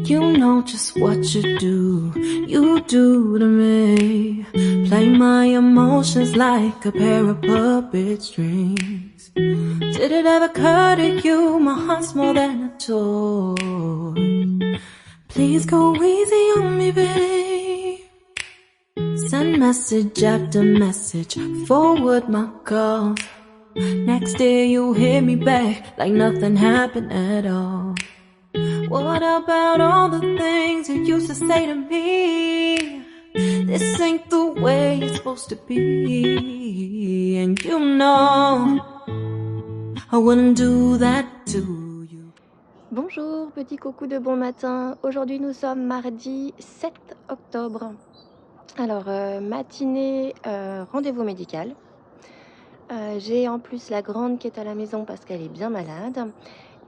You know just what you do to me. Play my emotions like a pair of puppet strings. Did it ever occur to you my heart's more than a toy? Please go easy on me, babe. Send message after message, forward my calls. Next day you hit me back like nothing happened at all. What about all the things you used to say to me? This ain't the way it's supposed to be. And you know I wouldn't do that to you. Bonjour, petit coucou de bon matin. Aujourd'hui nous sommes mardi 7 octobre. Alors matinée, rendez-vous médical. J'ai en plus la grande qui est à la maison parce qu'elle est bien malade.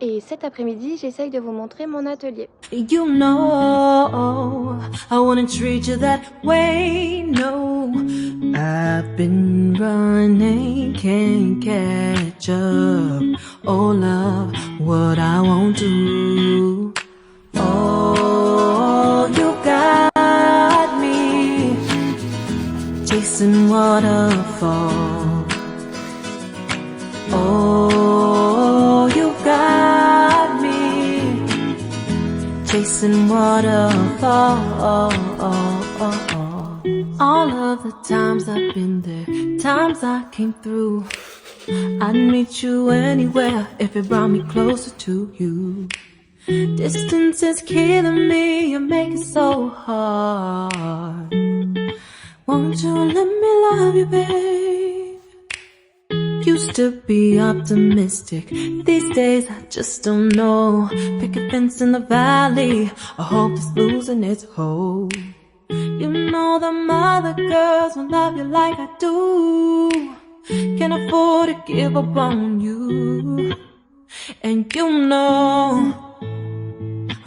Et cet après-midi, j'essaye de vous montrer mon atelier. You know I wouldn't treat you that way, no. I've been running, can't catch up. Oh love, what I won't do. Oh, you got me chasing waterfalls. Oh, you got me chasing waterfalls. All of the times I've been there, times I came through, I'd meet you anywhere if it brought me closer to you. Distance is killing me, you make it so hard. Won't you let me love you, babe? Used to be optimistic, these days I just don't know. Pick a fence in the valley, I hope it's losing its hold. You know them other girls won't love you like I do. Can't afford to give up on you. And you know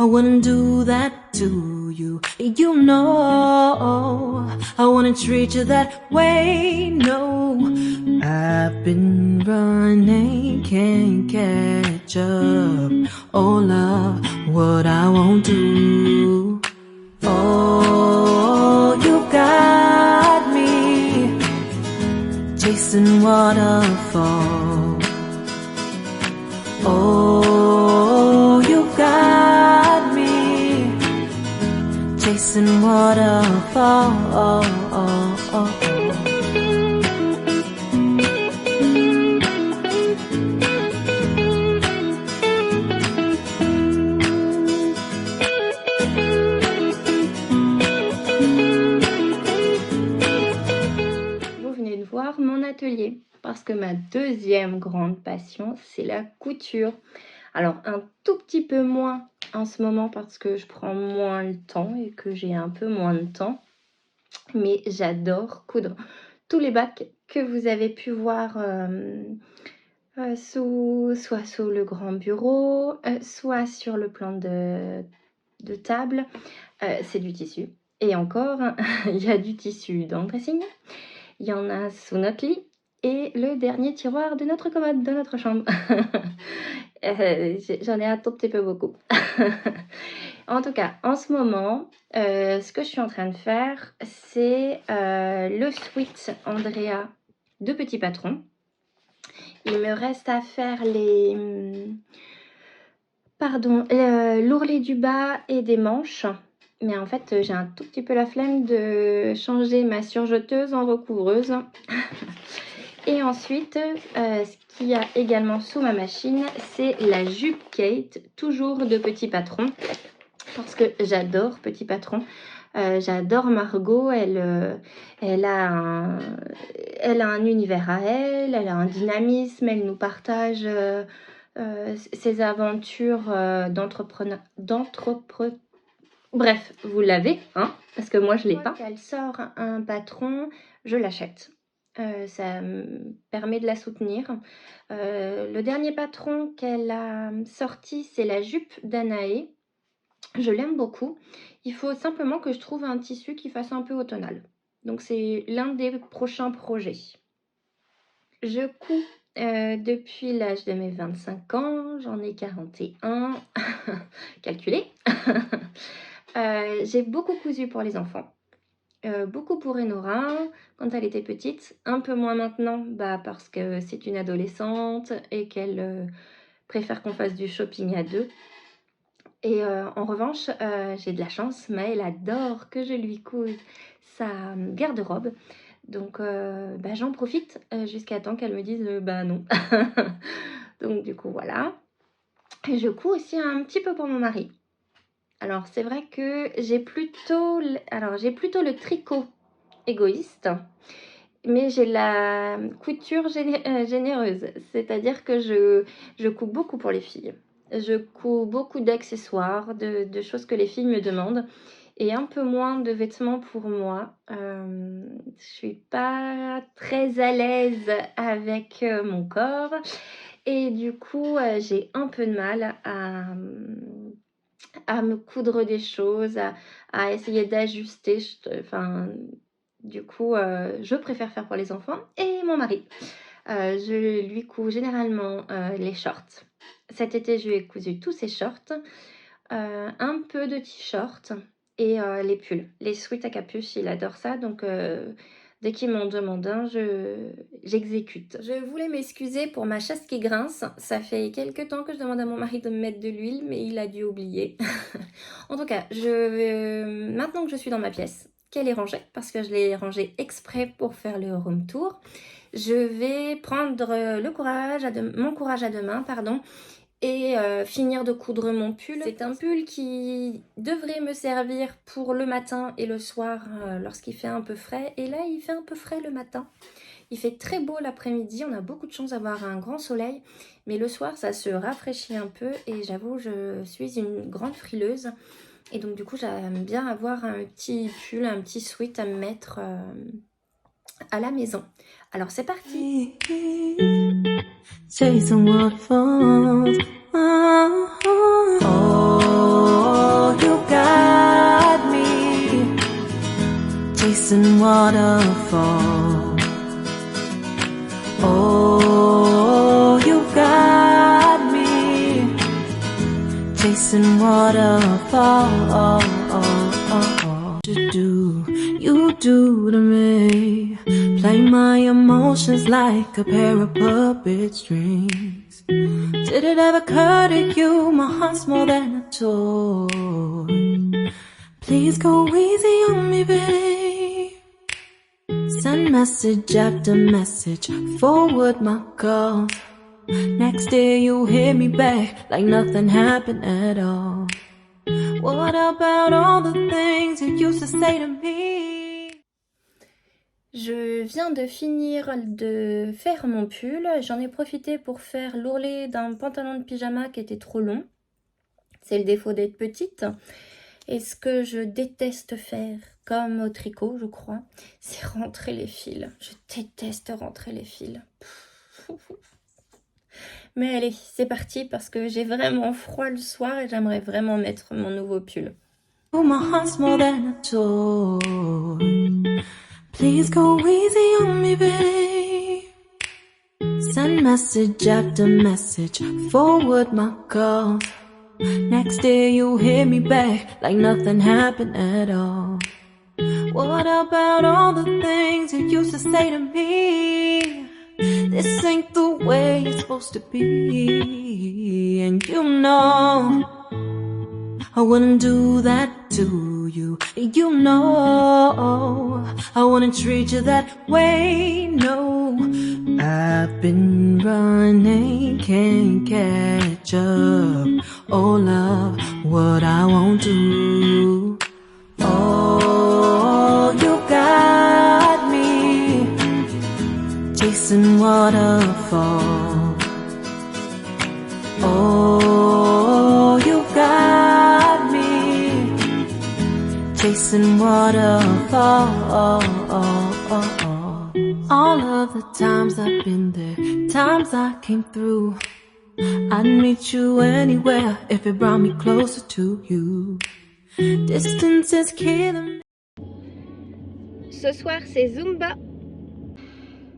I wouldn't do that to you. You know I wouldn't treat you that way, no. I've been running, can't catch up. Oh love, what I won't do. Oh, you got me chasing waterfalls. Oh, you got me chasing waterfalls. Vous venez de voir mon atelier parce que ma deuxième grande passion, c'est la couture. Alors un tout petit peu moins en ce moment parce que je prends moins le temps et que j'ai un peu moins de temps. Mais j'adore coudre. Tous les bacs que vous avez pu voir soit sous le grand bureau, soit sur le plan de table, c'est du tissu. Et encore, il y a du tissu dans le dressing, il y en a sous notre lit et le dernier tiroir de notre commode, de notre chambre. J'en ai un tout petit peu beaucoup. En tout cas, en ce moment, ce que je suis en train de faire, c'est le sweat Andrea de Petit Patron. Il me reste à faire l'ourlet du bas et des manches. Mais en fait, j'ai un tout petit peu la flemme de changer ma surjeteuse en recouvreuse. Et ensuite, ce qu'il y a également sous ma machine, c'est la jupe Kate, toujours de Petit Patron. Parce que j'adore Petit Patron. J'adore Margot, elle a un univers à elle, elle a un dynamisme, elle nous partage ses aventures Bref, vous l'avez, hein, parce que moi je l'ai pas. Quand elle sort un patron, je l'achète. Ça me permet de la soutenir. Le dernier patron qu'elle a sorti, c'est la jupe d'Anaé. Je l'aime beaucoup. Il faut simplement que je trouve un tissu qui fasse un peu automnal. Donc c'est l'un des prochains projets. Je couds depuis l'âge de mes 25 ans. J'en ai 41. Calculez. J'ai beaucoup cousu pour les enfants. Beaucoup pour Enora quand elle était petite, un peu moins maintenant parce que c'est une adolescente et qu'elle préfère qu'on fasse du shopping à deux. Et en revanche, j'ai de la chance, Maëlle adore que je lui couse sa garde-robe. Donc j'en profite jusqu'à temps qu'elle me dise bah non. Donc du coup voilà. Et je couds aussi un petit peu pour mon mari. Alors c'est vrai que j'ai plutôt le tricot égoïste, mais j'ai la couture généreuse. C'est-à-dire que je couds beaucoup pour les filles. Je couds beaucoup d'accessoires, de choses que les filles me demandent et un peu moins de vêtements pour moi. Je suis pas très à l'aise avec mon corps et du coup j'ai un peu de mal à me coudre des choses, à essayer d'ajuster. Du coup, je préfère faire pour les enfants et mon mari. Je lui couds généralement les shorts. Cet été, je lui ai cousu tous ses shorts, un peu de t-shirt et les pulls. Les sweats à capuche, il adore ça. Donc, dès qu'il m'en demande un, j'exécute. Je voulais m'excuser pour ma chasse qui grince. Ça fait quelques temps que je demande à mon mari de me mettre de l'huile, mais il a dû oublier. En tout cas, maintenant que je suis dans ma pièce, qu'elle est rangée, parce que je l'ai rangée exprès pour faire le room tour, je vais prendre mon courage à deux mains, et finir de coudre mon pull. C'est un pull qui devrait me servir pour le matin et le soir lorsqu'il fait un peu frais. Et là, il fait un peu frais le matin. Il fait très beau l'après-midi. On a beaucoup de chance d'avoir un grand soleil. Mais le soir, ça se rafraîchit un peu. Et j'avoue, je suis une grande frileuse. Et donc, du coup, j'aime bien avoir un petit pull, un petit sweat à me mettre à la maison. Alors, c'est parti! Chasing waterfalls. Oh, you got me chasing waterfalls. Oh, you got me chasing waterfalls. You do to me, play my emotions like a pair of puppet strings. Did it ever occur to you my heart's more than a toy? Please go easy on me, babe. Send message after message, forward my calls. Next day you hit me back like nothing happened at all. What about all the things you used to say to me? Je viens de finir de faire mon pull. J'en ai profité pour faire l'ourlet d'un pantalon de pyjama qui était trop long. C'est le défaut d'être petite. Et ce que je déteste faire, comme au tricot, je crois, c'est rentrer les fils. Je déteste rentrer les fils. Mais allez, c'est parti parce que j'ai vraiment froid le soir et j'aimerais vraiment mettre mon nouveau pull. Oh, my heart's more than a toy. Please go easy on me, babe. Send message after message, forward my calls. Next day you hit me back like nothing happened at all. What about all the things you used to say to me? This ain't the way it's supposed to be. And you know I wouldn't do that to you. You know I wouldn't treat you that way, no. I've been running, can't catch up. Oh love, what I won't do. Oh, you got me chasing waterfall. Oh, you got me chasing waterfall. All of the times I've been there, times I came through, I'd meet you anywhere if it brought me closer to you. Distance is killing me. Ce soir, c'est Zumba.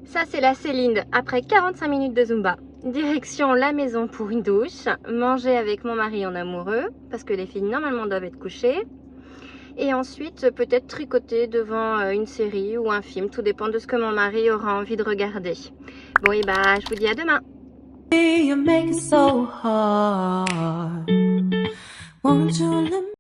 Ça, c'est la Céline après 45 minutes de Zumba. Direction la maison pour une douche, manger avec mon mari en amoureux, parce que les filles normalement doivent être couchées. Et ensuite, peut-être tricoter devant une série ou un film. Tout dépend de ce que mon mari aura envie de regarder. Bon, et bah, je vous dis à demain. You make it so hard. Won't you let me